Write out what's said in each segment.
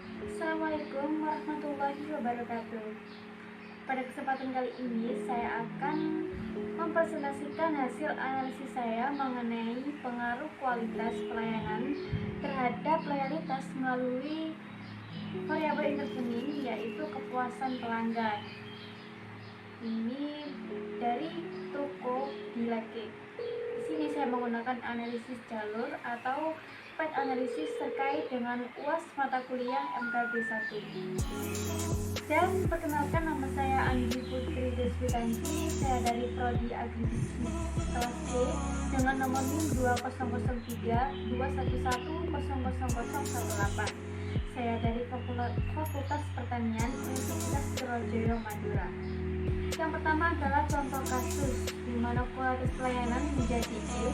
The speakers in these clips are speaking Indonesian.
Assalamualaikum warahmatullahi wabarakatuh. Pada kesempatan kali ini saya akan mempresentasikan hasil analisis saya mengenai pengaruh kualitas pelayanan terhadap loyalitas melalui variabel intervening, yaitu kepuasan pelanggan. Ini dari toko Dilake. Di sini saya menggunakan analisis jalur atau PET analisis terkait dengan UAS mata kuliah MKB 1. Dan perkenalkan, nama saya Andi Putri Deswitanti. Saya dari Prodi Agribisnis kelas C dengan nomor NIM 200321100018. Saya dari Fakultas Pertanian Universitas Surojoyo Madura. Yang pertama adalah contoh kasus di mana kualitas pelayanan menjadi E,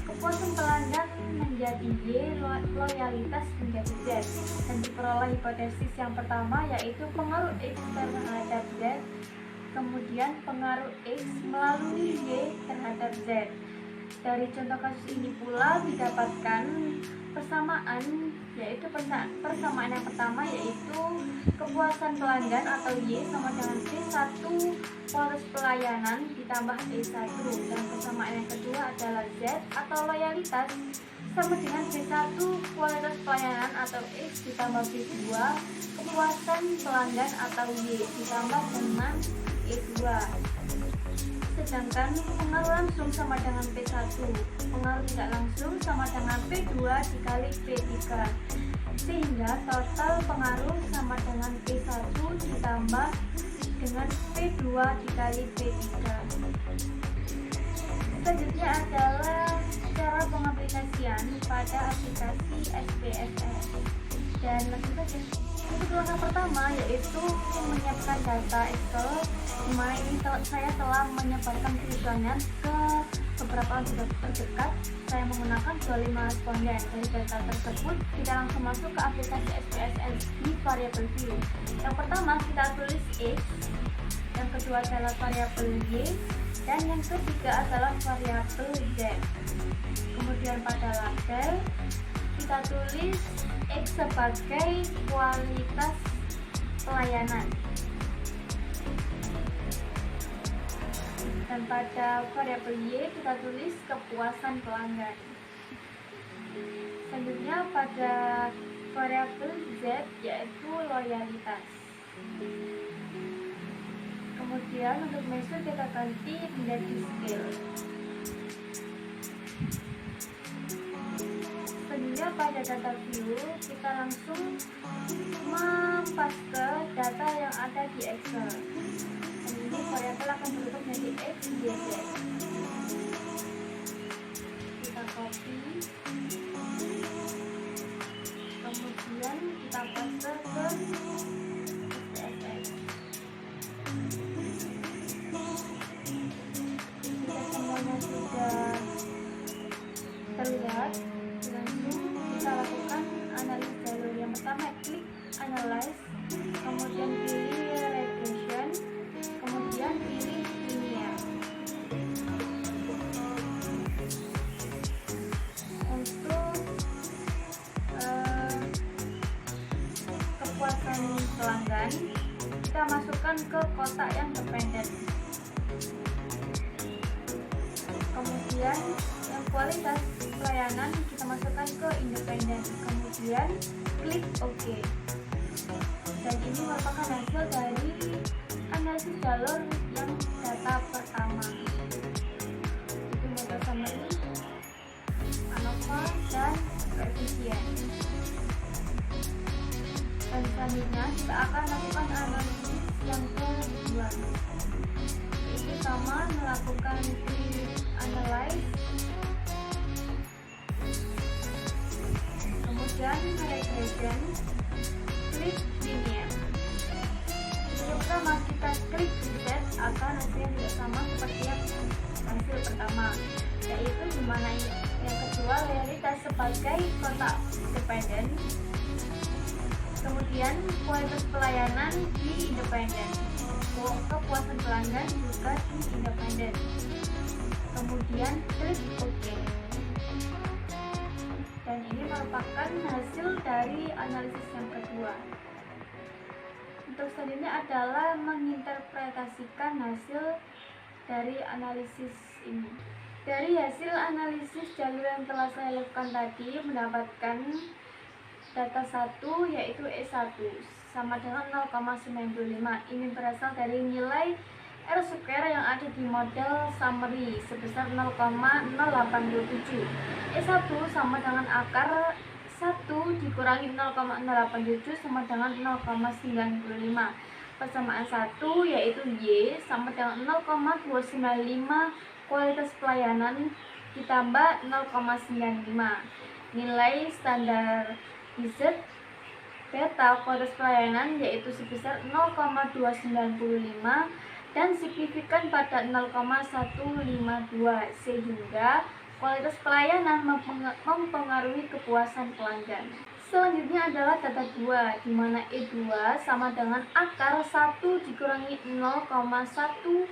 kepuasan pelanggan menjadi Y, loyalitas menjadi Z, dan diperoleh hipotesis yang pertama, yaitu pengaruh X terhadap Z, kemudian pengaruh X melalui Y terhadap Z. Dari contoh kasus ini pula didapatkan persamaan, yaitu persamaan yang pertama yaitu kepuasan pelanggan atau Y sama dengan P1 kualitas pelayanan ditambah E1, dan persamaan yang kedua adalah Z atau loyalitas sama dengan P1 kualitas pelayanan atau X ditambah P2 kepuasan pelanggan atau Y ditambah dengan E2. Sedangkan pengaruh langsung sama dengan P1, pengaruh tidak langsung sama dengan P2 dikali P3, sehingga total pengaruh sama dengan P1 ditambah dengan P2 dikali P3. Selanjutnya adalah cara pengaplikasian pada aplikasi SPSS, dan langsung saja. Untuk langkah pertama yaitu menyiapkan data Excel, di mana ini saya telah menyebarkan tulisannya ke beberapa anggota terdekat. Saya menggunakan 25 responden. Dari data tersebut kita langsung masuk ke aplikasi SPSS di variabel view. Yang pertama kita tulis X, yang kedua adalah variabel Y, dan yang ketiga adalah variabel Z. Kemudian pada label kita tulis X sebagai kualitas pelayanan, dan pada variabel Y kita tulis kepuasan pelanggan. Selanjutnya pada variabel Z yaitu loyalitas. Kemudian untuk measure kita ganti menjadi scale. Selanjutnya pada data view kita langsung mempaste data yang ada di Excel. Dan ini variabel akan berubah menjadi X, Y, Z. Kita copy, kemudian kita paste ke SPSS. Jika semuanya sudah terlihat, langsung kita lakukan analisis jalur. Yang pertama klik analyze, kemudian pilih regression, kemudian pilih linear. Untuk kepuasan pelanggan kita masukkan ke kotak yang dependen. Kemudian yang kualitas pelayanan kita masukkan ke independen, kemudian klik OK. Dan ini merupakan hasil dari analisis jalur yang data pertama, itu model summary, ANOVA, dan koefisien. Dan selanjutnya kita akan lakukan analisis yang kedua, yaitu sama melakukan analyze, kemudian regression, klik linear. Yang pertama kita klik reset, akan hasilnya tidak sama seperti yang hasil pertama, yaitu dimana yang kedua loyalitas sebagai kotak dependen, kemudian kualitas pelayanan di independen, kepuasan pelanggan juga di independen. Kemudian klik OK. Dan ini merupakan hasil dari analisis yang kedua. Untuk selanjutnya adalah menginterpretasikan hasil dari analisis ini. Dari hasil analisis jalur yang telah saya lakukan tadi, mendapatkan data 1 yaitu E1 sama dengan 0,95. Ini berasal dari nilai R² yang ada di model summary sebesar 0,087. E1 sama dengan akar 1 dikurangi 0,087 sama dengan 0,95. Persamaan 1 yaitu Y sama dengan 0,295 kualitas pelayanan ditambah 0,95. Nilai standar Z beta kualitas pelayanan yaitu sebesar 0,295 dan signifikan pada 0,152, sehingga kualitas pelayanan mempengaruhi kepuasan pelanggan. Selanjutnya adalah data 2, di mana E2 sama dengan akar 1 dikurangi 0,174,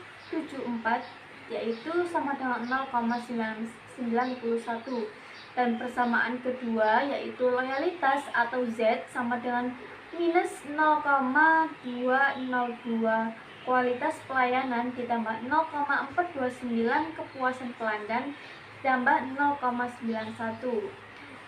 yaitu sama dengan 0,991. Dan persamaan kedua yaitu loyalitas atau Z sama dengan minus 0,202 kualitas pelayanan ditambah 0,429 kepuasan pelanggan ditambah 0,91,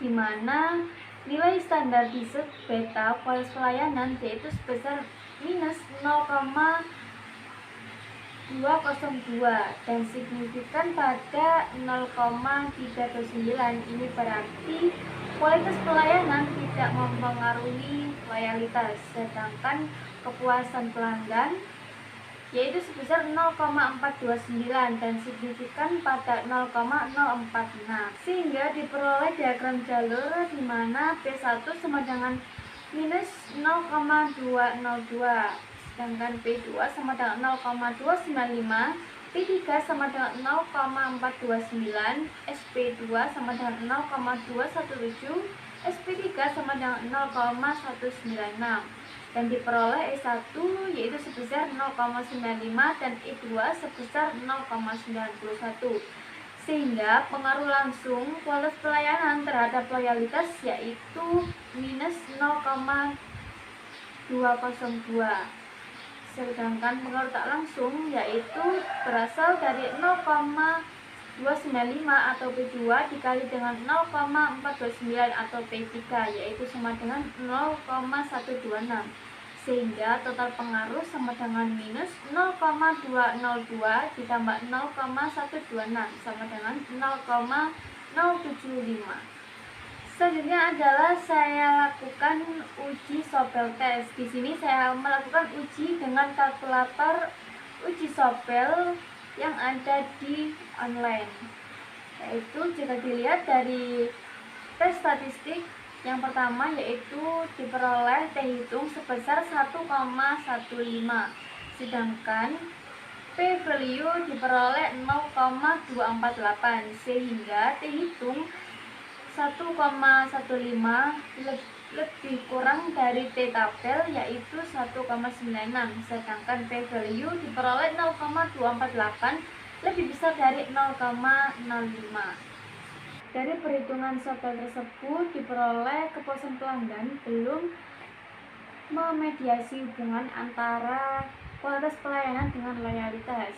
di mana nilai standar Z beta kualitas pelayanan yaitu sebesar minus 0,202 dan signifikan pada 0,329. Ini berarti kualitas pelayanan tidak mempengaruhi loyalitas, sedangkan kepuasan pelanggan yaitu sebesar 0,429 dan signifikan pada 0,046, sehingga diperoleh diagram jalur di mana P1 sama dengan minus 0,202, sedangkan P2 sama dengan 0,295, P3 sama dengan 0,429, SP2 sama dengan 0,217, SP3 sama dengan 0,196, dan diperoleh E1 yaitu sebesar 0,95 dan E2 sebesar 0,91, sehingga pengaruh langsung kualitas pelayanan terhadap loyalitas yaitu minus 0,202, sedangkan pengaruh tak langsung yaitu berasal dari 0,295 atau P2 dikali dengan 0,429 atau P3 yaitu sama dengan 0,126, sehingga total pengaruh sama dengan minus 0,202 ditambah 0,126 sama dengan 0,075. Selanjutnya adalah saya lakukan uji Sovel test. Di sini saya melakukan uji dengan kalkulator uji Sovel yang ada di online. Yaitu jika dilihat dari tes statistik yang pertama yaitu diperoleh T hitung sebesar 1,15, sedangkan P value diperoleh 0,248, sehingga T hitung 1,15 lebih kurang dari T tabel yaitu 1,96, sedangkan P value diperoleh 0,248 lebih besar dari 0,05. Dari perhitungan Sovel tersebut diperoleh kepuasan pelanggan belum memediasi hubungan antara kualitas pelayanan dengan loyalitas.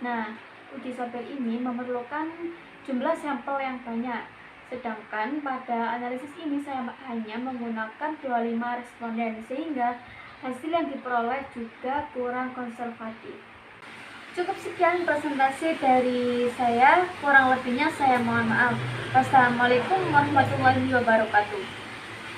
Nah, uji Sovel ini memerlukan jumlah sampel yang banyak, sedangkan pada analisis ini saya hanya menggunakan 25 responden, sehingga hasil yang diperoleh juga kurang konservatif. Cukup sekian presentasi dari saya, kurang lebihnya saya mohon maaf. Wassalamualaikum warahmatullahi wabarakatuh.